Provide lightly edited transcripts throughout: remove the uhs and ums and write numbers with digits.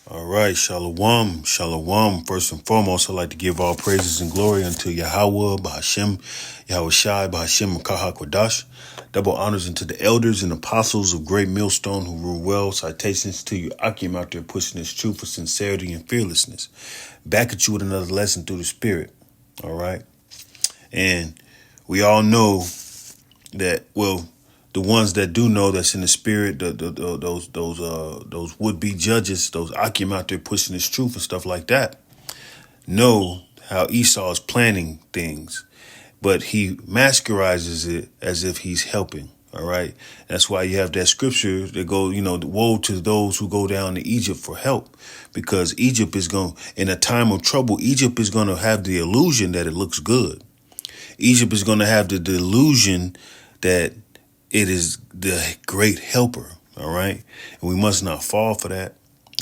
All right, shalom, shalom. First and foremost, I'd like to give all praises and glory unto Yahweh, Bahashem, Yahweh Shai, Bahashem, Kahakwadash. Double honors unto the elders and apostles of Great Millstone who rule well. Citations to you, Akim, out there pushing this truth for sincerity and fearlessness. Back at you with another lesson through the Spirit. All right, and we all know that, well, the ones that do know that's in the spirit, those would be judges, those Akim out there pushing this truth and stuff like that, know how Esau is planning things, but he masquerizes it as if he's helping. All right, that's why you have that scripture that go, woe to those who go down to Egypt for help, because Egypt is going, in a time of trouble, Egypt is going to have the illusion that it looks good. Egypt is going to have the delusion that it is the great helper, all right? And we must not fall for that,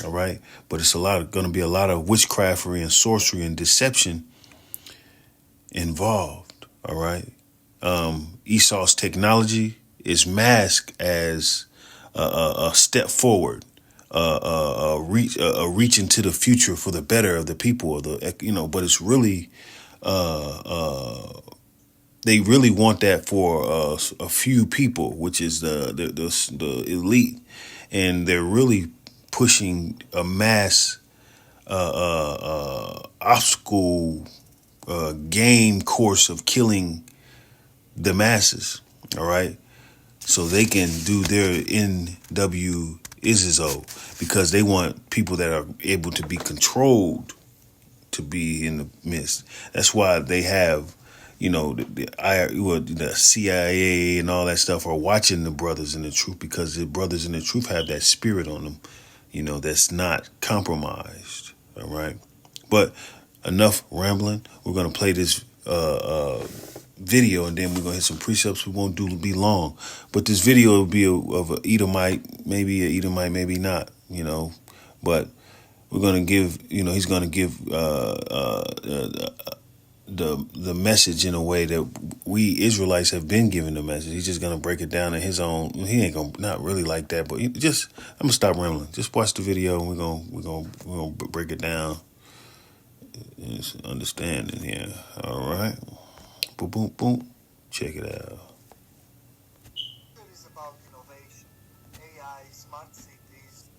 all right? But it's going to be a lot of witchcraftery and sorcery and deception involved, all right? Esau's technology is masked as a step forward, a reach into the future for the better of the people, but it's really they really want that for a few people, which is the elite, and they're really pushing a mass obstacle game course of killing the masses. All right, so they can do their NW Izizo, because they want people that are able to be controlled to be in the midst. That's why they have, the CIA and all that stuff are watching the brothers in the truth, because the brothers in the truth have that spirit on them, that's not compromised. All right. But enough rambling. We're going to play this video, and then we're going to hit some precepts. We won't be long. But this video will be of an Edomite, maybe an Edomite, maybe not, But we're going to give, he's going to give the message in a way that we Israelites have been given the message. He's just gonna break it down in his own. He ain't gonna, not really like that, but I'm gonna stop rambling. Just watch the video, and we're gonna break it down. It's understanding here. All right, boom, boom, boom. Check it out. It is about innovation, AI, smart cities.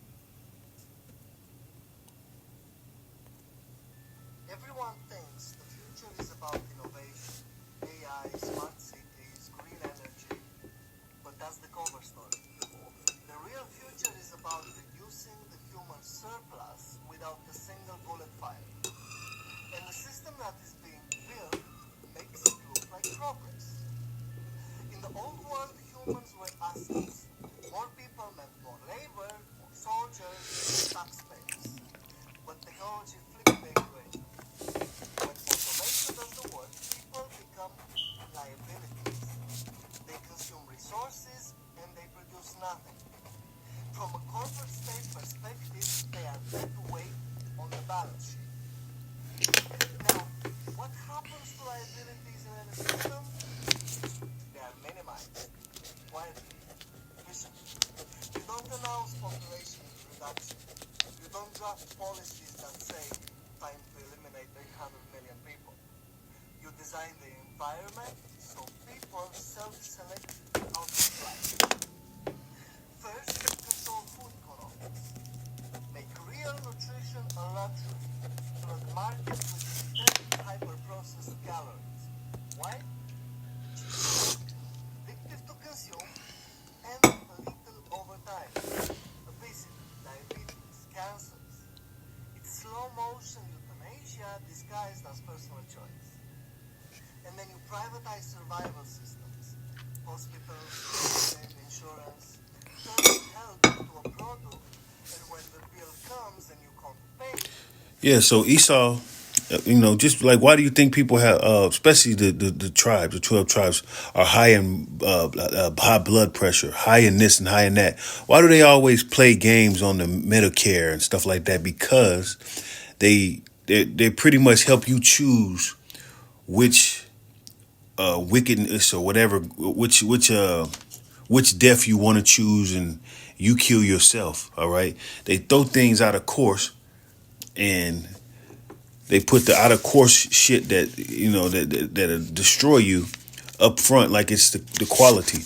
Everyone thinks the future is about innovation, AI, smart cities, green energy, but that's the cover story. The real future is about reducing the human surplus without a single bullet fired. And the system that is being built makes it look like progress. In the old world, humans were assets. More people meant more labor, more soldiers, more taxpayers. But technology flipped the equation. When automation does the work, people become liabilities. They consume resources and they produce nothing. From a corporate state perspective, they are dead weight on the balance sheet. Now, what happens to liabilities in a system? They are minimized, quietly, efficiently. You don't announce population reduction. You don't draft policies that say time to eliminate 800 million people. You design the environment so people self-select out of life. First, control food economics. Make real nutrition a luxury. Flood markets with synthetic hyper-processed calories. Why? Addictive to consume and lethal over time. Obesity, diabetes, cancers. It's slow-motion euthanasia disguised as personal choice. And then you privatize survival systems. Hospitals, insurance. Turn health into a product, and when the bill comes and you can't pay. Yeah. So Esau, just like, why do you think people have, especially the tribes, the 12 tribes, are high in high blood pressure, high in this and high in that? Why do they always play games on the Medicare and stuff like that? Because they pretty much help you choose which wickedness or whatever, which death you want to choose, you kill yourself. All right. They throw things out of course, and they put the out of course shit that that'll destroy you up front, like it's the quality.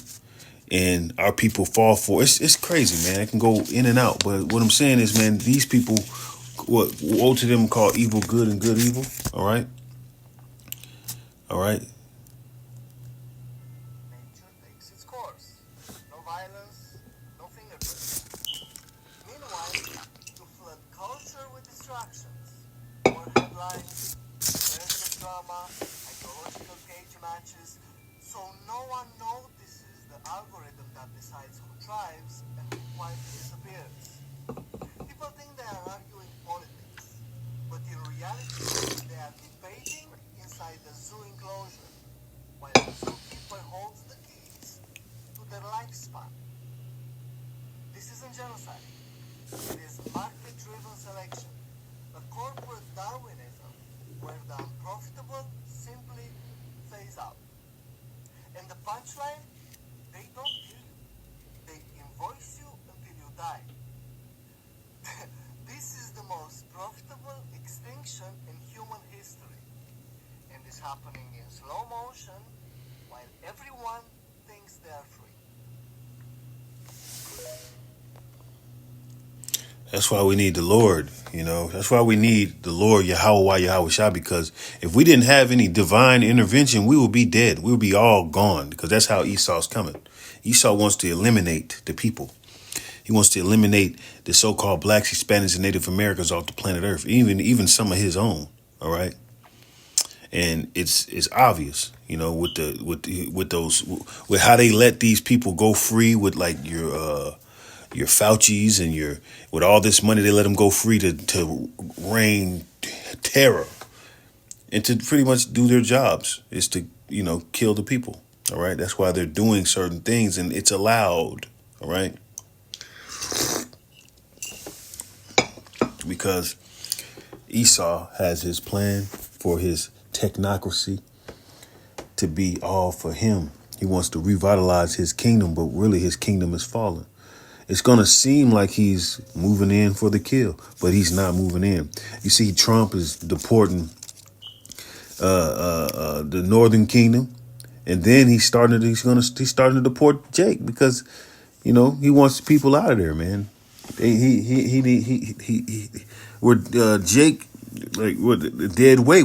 And our people fall for it's crazy, man. It can go in and out. But what I'm saying is, man, these people, what woe to them call evil good and good evil. All right. All right. Nature takes its course. No violence, no fingerprints. Meanwhile, you flood culture with distractions. More headlines, personal drama, ideological cage matches, so no one notices the algorithm that decides who thrives and who quietly disappears. People think they are arguing politics, but in reality, they are debating inside the zoo enclosure, while the zookeeper holds the keys to their lifespan. This isn't genocide. It is market-driven selection, a corporate Darwinism where the unprofitable simply phase out. And the punchline, they don't kill you. They invoice you until you die. This is the most profitable extinction in human history. And is happening in slow motion while everyone thinks they are free. That's why we need the Lord, That's why we need the Lord, Yahweh Shah, because if we didn't have any divine intervention, we would be dead. We would be all gone, because that's how Esau's coming. Esau wants to eliminate the people. He wants to eliminate the so-called blacks, Hispanics, and Native Americans off the planet Earth, even some of his own. All right. And it's obvious, with how they let these people go free with like your Fauci's and with all this money, they let them go free to rain terror and to pretty much do their jobs is to, kill the people. All right. That's why they're doing certain things, and it's allowed. All right. Because Esau has his plan for his technocracy to be all for him. He wants to revitalize his kingdom, but really his kingdom is fallen. It's going to seem like he's moving in for the kill, but he's not moving in. You see, Trump is deporting the Northern Kingdom, and then he's starting to deport Jake because, he wants people out of there, man. We're Jake, like we're the dead weight.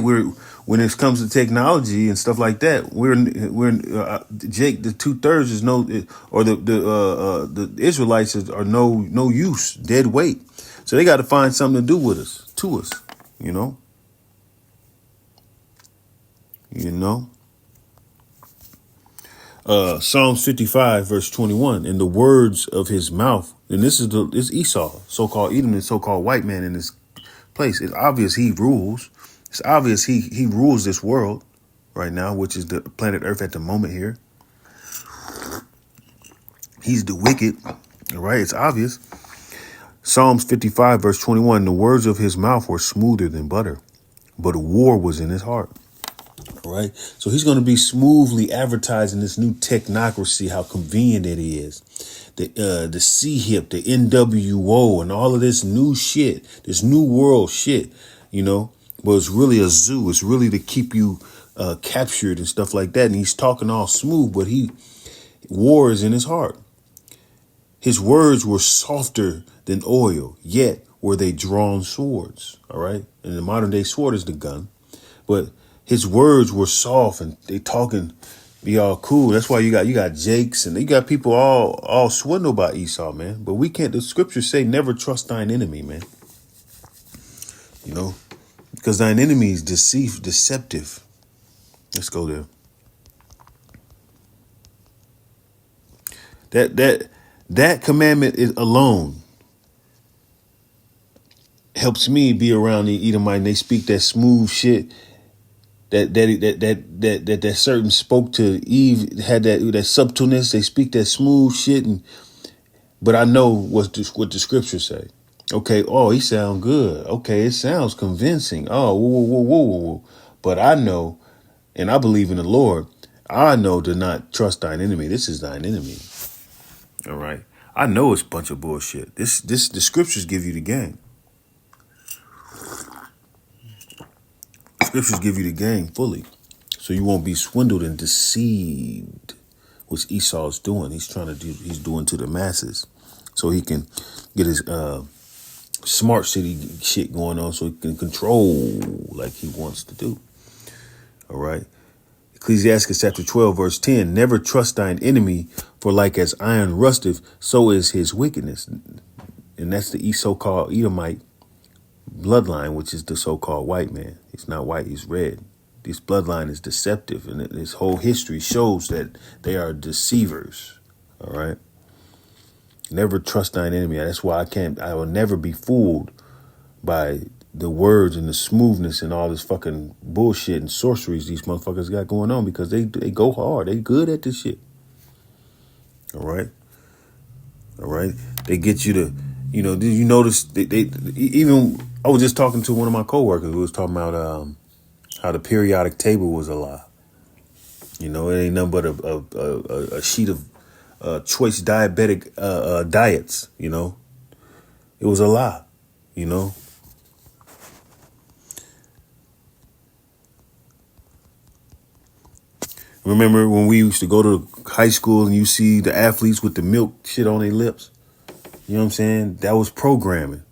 When it comes to technology and stuff like that, we're Jake. The 2/3 is the Israelites are no use, dead weight. So they got to find something to do with us, Psalms 55 verse 21. In the words of his mouth, and this is Esau, so-called Edom, and so-called white man in this place. It's obvious he rules. It's obvious he rules this world right now, which is the planet Earth at the moment here. He's the wicked, all right? It's obvious. Psalms 55 verse 21, the words of his mouth were smoother than butter, but a war was in his heart. All right. So he's going to be smoothly advertising this new technocracy, how convenient it is. The CHIP, the NWO, and all of this new shit, this new world shit, but it's really a zoo. It's really to keep you captured and stuff like that. And he's talking all smooth, but war is in his heart. His words were softer than oil, yet were they drawn swords. All right. And the modern day sword is the gun, but his words were soft and they talking be all cool. That's why you got Jakes and you got people all swindled by Esau, man. But we can't. The scriptures say never trust thine enemy, man. Because thine enemy is deceptive. Let's go there. That commandment is alone helps me be around the Edomite. And they speak that smooth shit. That certain spoke to Eve, had that subtleness. They speak that smooth shit, but I know what the scriptures say. Okay, oh, he sound good. Okay, it sounds convincing. Oh, whoa. But I know, and I believe in the Lord. I know to not trust thine enemy. This is thine enemy. All right. I know it's a bunch of bullshit. The scriptures give you the game. The scriptures give you the game fully, so you won't be swindled and deceived, which Esau's doing. He's doing to the masses, so he can get his smart city shit going on, so he can control like he wants to do. All right. Ecclesiastes chapter 12, verse 10, never trust thine enemy, for like as iron rusteth, so is his wickedness. And that's the so-called Edomite bloodline, which is the so-called white man. He's not white, he's red. This bloodline is deceptive, and this whole history shows that they are deceivers. All right. Never trust thine enemy. That's why I will never be fooled by the words and the smoothness and all this fucking bullshit and sorceries these motherfuckers got going on, because they go hard. They good at this shit. All right. All right. They get you to, did you notice they even, I was just talking to one of my coworkers who was talking about how the periodic table was a lie. It ain't nothing but a sheet of choice diabetic diets. It was a lie. Remember when we used to go to high school and you see the athletes with the milk shit on their lips? You know what I'm saying? That was programming.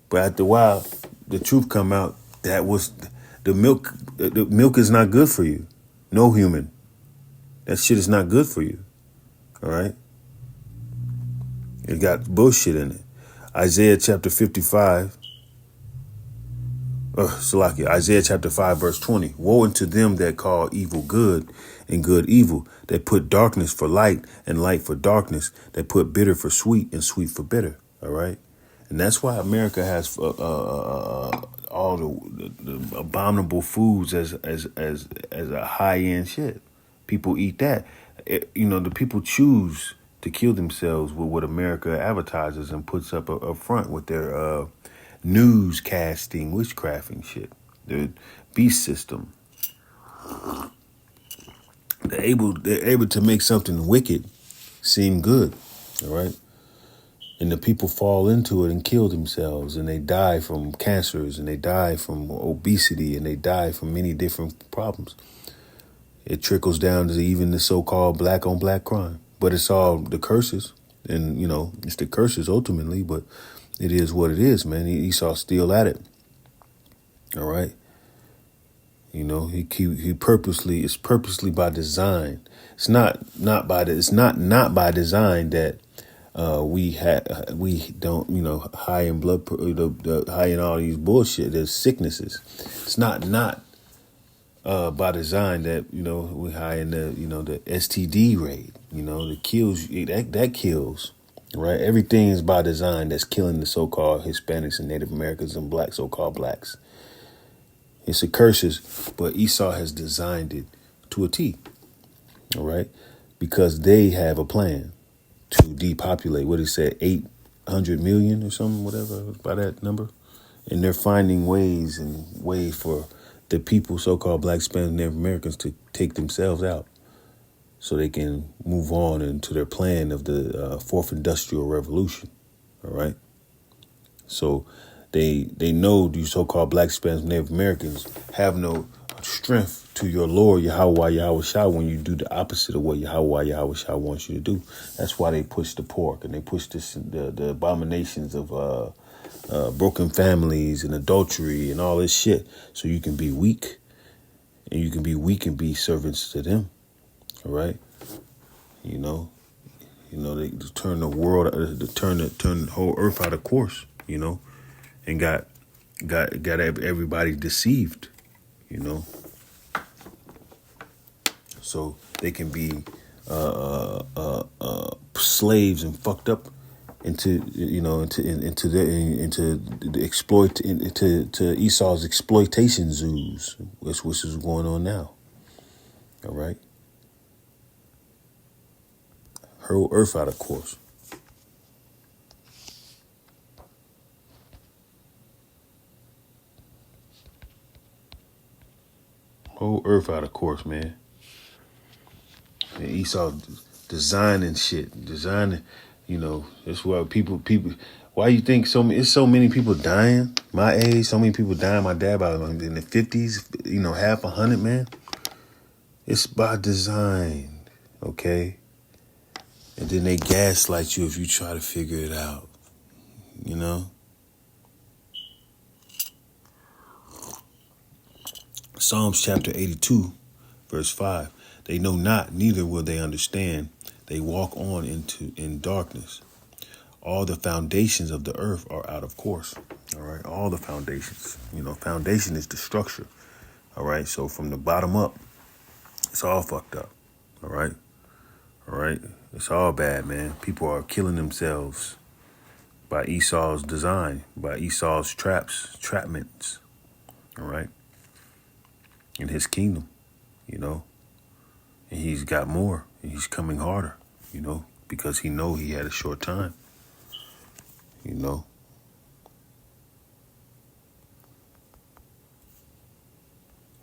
But after a while, the truth come out. That was the milk. The milk is not good for you. No human. That shit is not good for you. All right? It got bullshit in it. Isaiah chapter 55. Isaiah chapter 5, verse 20. Woe unto them that call evil good and good evil, that put darkness for light and light for darkness, that put bitter for sweet and sweet for bitter. All right. And that's why America has all the abominable foods as a high end shit. People eat that. The people choose to kill themselves with what America advertises and puts up front with their newscasting, witchcrafting shit, the beast system. They're able to make something wicked seem good, all right? And the people fall into it and kill themselves, and they die from cancers, and they die from obesity, and they die from many different problems. It trickles down to even the so-called black on black crime, but it's all the curses, and it's the curses ultimately, but it is what it is, man. Esau's still at it. All right. He purposely, it's purposely by design. It's not by design that we don't, high in blood, the high in all these bullshit. There's sicknesses. It's not by design that, we high in the STD rate, that kills, that kills. Right, everything is by design that's killing the so-called Hispanics and Native Americans and black so-called blacks. It's a curses, but Esau has designed it to a T. All right, because they have a plan to depopulate. What he said, 800 million or something, whatever, by that number, and they're finding ways for the people, so-called black, Hispanic, Native Americans, to take themselves out, so they can move on into their plan of the fourth industrial revolution. All right. So they know these so-called black, Hispanic, Native Americans have no strength to your Lord, Yahweh Shah, when you do the opposite of what Yahweh Shah wants you to do. That's why they push the pork and they push the abominations of broken families and adultery and all this shit. So you can be weak, and you can be weak and be servants to them. All right, they turn the world, turn the whole earth out of course, and got everybody deceived, so they can be slaves and fucked up into Esau's exploitation zoos, which is going on now. All right. Whole earth out of course. Whole earth out of course, man. And Esau designing shit, designing. You know, that's why people. Why you think it's so many people dying? My age, so many people dying. My dad about in the 50s. You know, half 100, man. It's by design, okay? And then they gaslight you if you try to figure it out. You know. Psalms chapter 82, verse 5. They know not, neither will they understand. They walk on in darkness. All the foundations of the earth are out of course. All right. All the foundations. You know, foundation is the structure. All right. So from the bottom up, it's all fucked up. All right. All right. It's all bad, man. People are killing themselves by Esau's design, by Esau's trapments. All right. In his kingdom, you know. And he's got more. And he's coming harder, you know, because he know he had a short time. You know.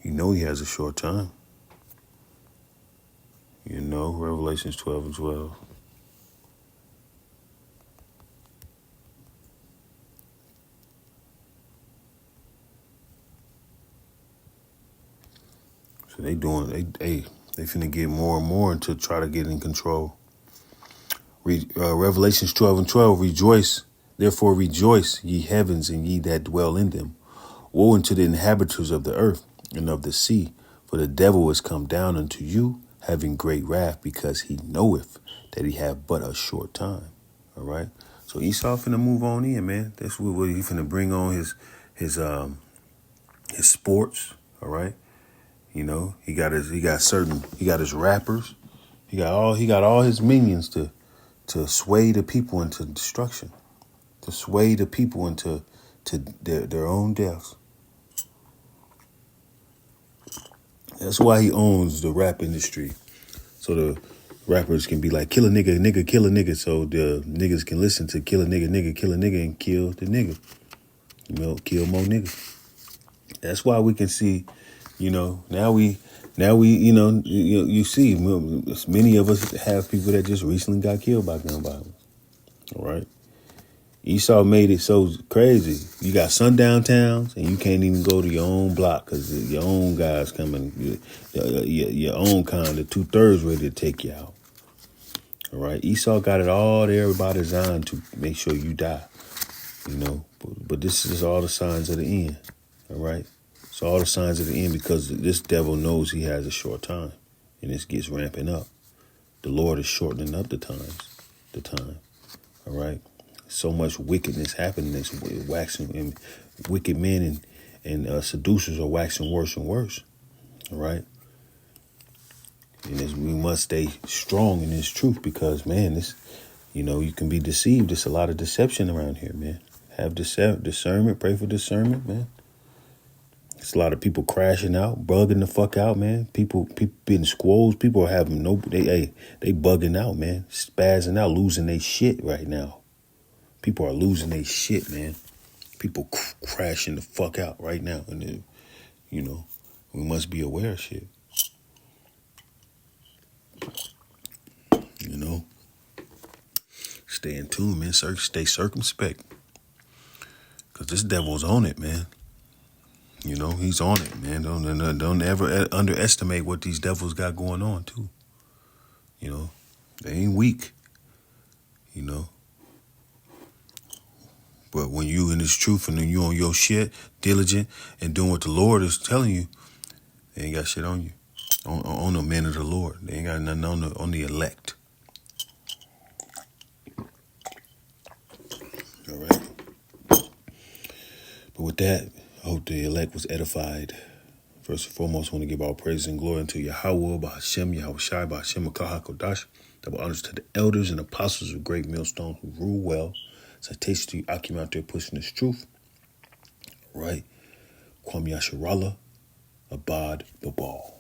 You know he has a short time. You know, Revelations 12 and 12. So they finna get more and more to try to get in control. Revelations 12 and 12, rejoice, therefore rejoice, ye heavens, and ye that dwell in them. Woe unto the inhabitants of the earth and of the sea, for the devil is come down unto you, having great wrath, because he knoweth that he have but a short time. All right. So Esau finna move on in, man. That's what he finna bring on his sports. All right. You know, he got his rappers. He got all his minions to sway the people into destruction, to sway the people into their own deaths. That's why he owns the rap industry. So the rappers can be like, kill a nigga, nigga, kill a nigga. So the niggas can listen to kill a nigga, nigga, kill a nigga, and kill the nigga. You know, kill more niggas. That's why we can see, you know, now we, you know, you see, many of us have people that just recently got killed by gun violence. All right. Esau made it so crazy. You got sundown towns and you can't even go to your own block because your own guys coming, your own kind of 2/3 ready to take you out. All right. Esau got it all there by design to make sure you die. You know, but this is all the signs of the end. All right. It's all the signs of the end because this devil knows he has a short time and this gets ramping up. The Lord is shortening up the time. All right. So much wickedness happening. It's waxing, and wicked men and seducers are waxing worse and worse. All right. And we must stay strong in this truth because, man, this, you know, you can be deceived. There's a lot of deception around here, man. Have discernment. Pray for discernment, man. There's a lot of people crashing out, bugging the fuck out, man. People being squoze. People are having they bugging out, man. Spazzing out, losing their shit right now. People are losing their shit, man. People crashing the fuck out right now. And, you know, we must be aware of shit. You know? Stay in tune, man. Stay circumspect. Because this devil's on it, man. You know, he's on it, man. Don't ever underestimate what these devils got going on, too. You know? They ain't weak. You know? But when you in this truth and then you on your shit, diligent, and doing what the Lord is telling you, they ain't got shit on you. On the men of the Lord. They ain't got nothing on the elect. All right. But with that, I hope the elect was edified. First and foremost, I want to give all praise and glory unto Yahweh, Bahashem, Yahweh Shai, Bahashem, Makaha Kodash. Double honors to the elders and apostles of Great Millstone who rule well. Citation to you, Akim out there pushing this truth. Right. Kwame Yasharallah, Abad Babal.